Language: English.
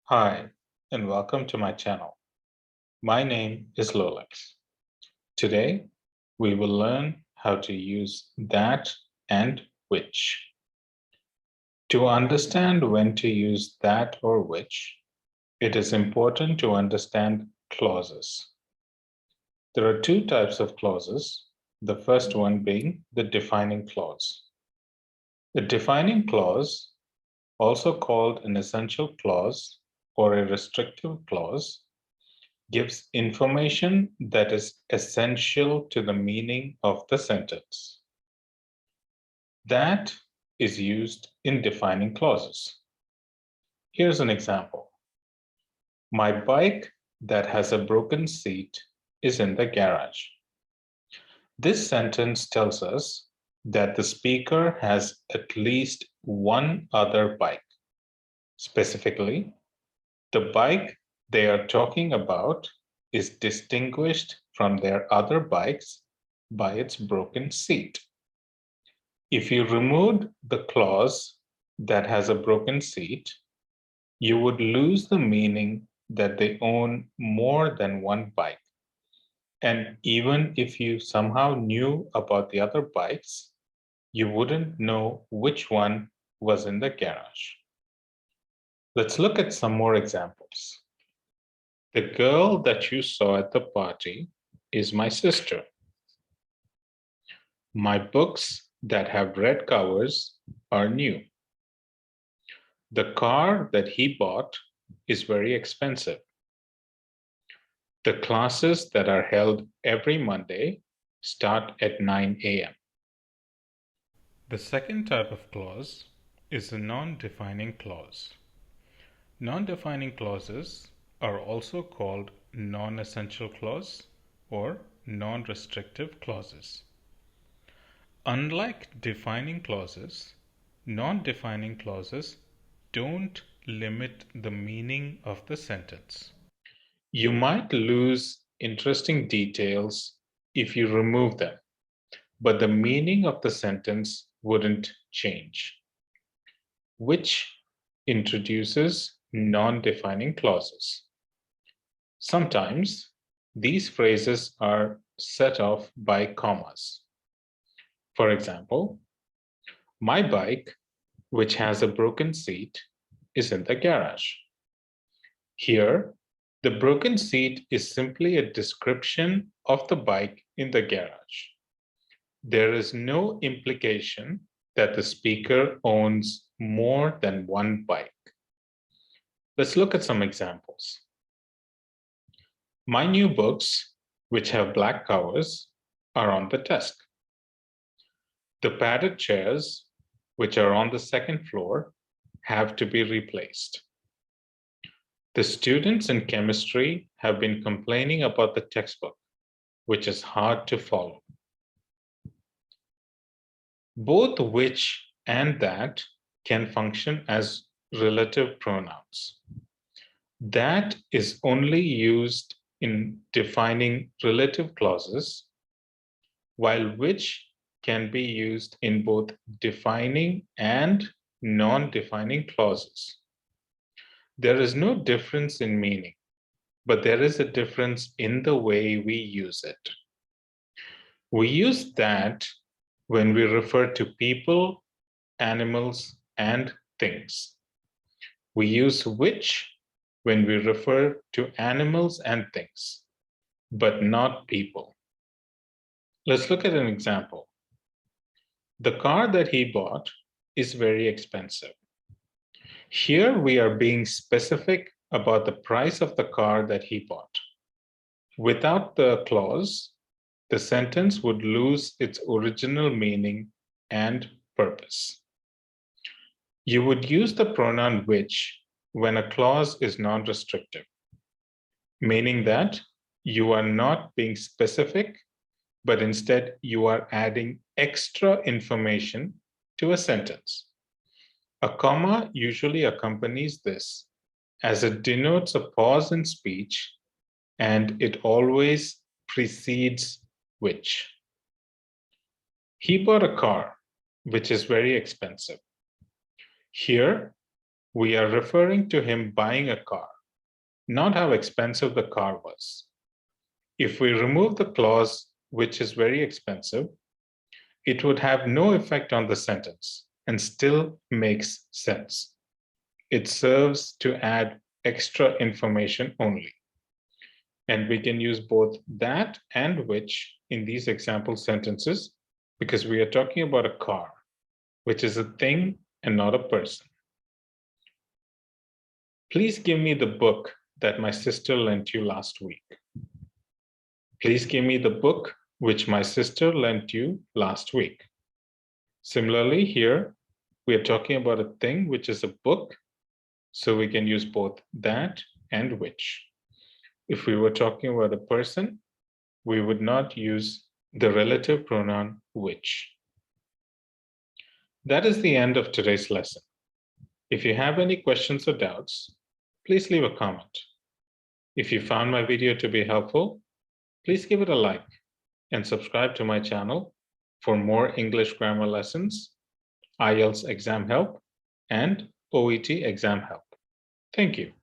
Hi, and welcome to my channel. My name is Lolex. Today, we will learn how to use that and which. To understand when to use that or which, it is important to understand clauses. There are two types of clauses, the first one being the defining clause. The defining clause, also called an essential clause or a restrictive clause, gives information that is essential to the meaning of the sentence. That is used in defining clauses. Here's an example. My bike that has a broken seat is in the garage. This sentence tells us that the speaker has at least one other bike. Specifically, the bike they are talking about is distinguished from their other bikes by its broken seat. If you removed the clause that has a broken seat, you would lose the meaning that they own more than one bike. And even if you somehow knew about the other bikes, you wouldn't know which one was in the garage. Let's look at some more examples. The girl that you saw at the party is my sister. My books that have red covers are new. The car that he bought is very expensive. The classes that are held every Monday start at 9 a.m. The second type of clause is a non-defining clause. Non-defining clauses are also called non-essential clause or non-restrictive clauses. Unlike defining clauses, non-defining clauses don't limit the meaning of the sentence. You might lose interesting details if you remove them, but the meaning of the sentence wouldn't change. Which introduces non-defining clauses. Sometimes these phrases are set off by commas. For example, my bike, which has a broken seat, is in the garage. Here, the broken seat is simply a description of the bike in the garage. There is no implication that the speaker owns more than one bike. Let's look at some examples. My new books, which have black covers, are on the desk. The padded chairs, which are on the second floor, have to be replaced. The students in chemistry have been complaining about the textbook, which is hard to follow. Both which and that can function as relative pronouns. That is only used in defining relative clauses, while which can be used in both defining and non-defining clauses. There is no difference in meaning, but there is a difference in the way we use it. We use that when we refer to people, animals, and things. We use which when we refer to animals and things, but not people. Let's look at an example. The car that he bought is very expensive. Here we are being specific about the price of the car that he bought. Without the clause, the sentence would lose its original meaning and purpose. You would use the pronoun which when a clause is non-restrictive, meaning that you are not being specific, but instead you are adding extra information to a sentence. A comma usually accompanies this as it denotes a pause in speech and it always precedes which. He bought a car, which is very expensive. Here, we are referring to him buying a car, not how expensive the car was. If we remove the clause, which is very expensive, it would have no effect on the sentence and still makes sense. It serves to add extra information only. And we can use both that and which in these example sentences because we are talking about a car, which is a thing and not a person. Please give me the book that my sister lent you last week. Please give me the book which my sister lent you last week. Similarly, here we are talking about a thing which is a book, so we can use both that and which. If we were talking about a person, we would not use the relative pronoun which. That is the end of today's lesson. If you have any questions or doubts, please leave a comment. If you found my video to be helpful, please give it a like and subscribe to my channel for more English grammar lessons, IELTS exam help, and OET exam help. Thank you.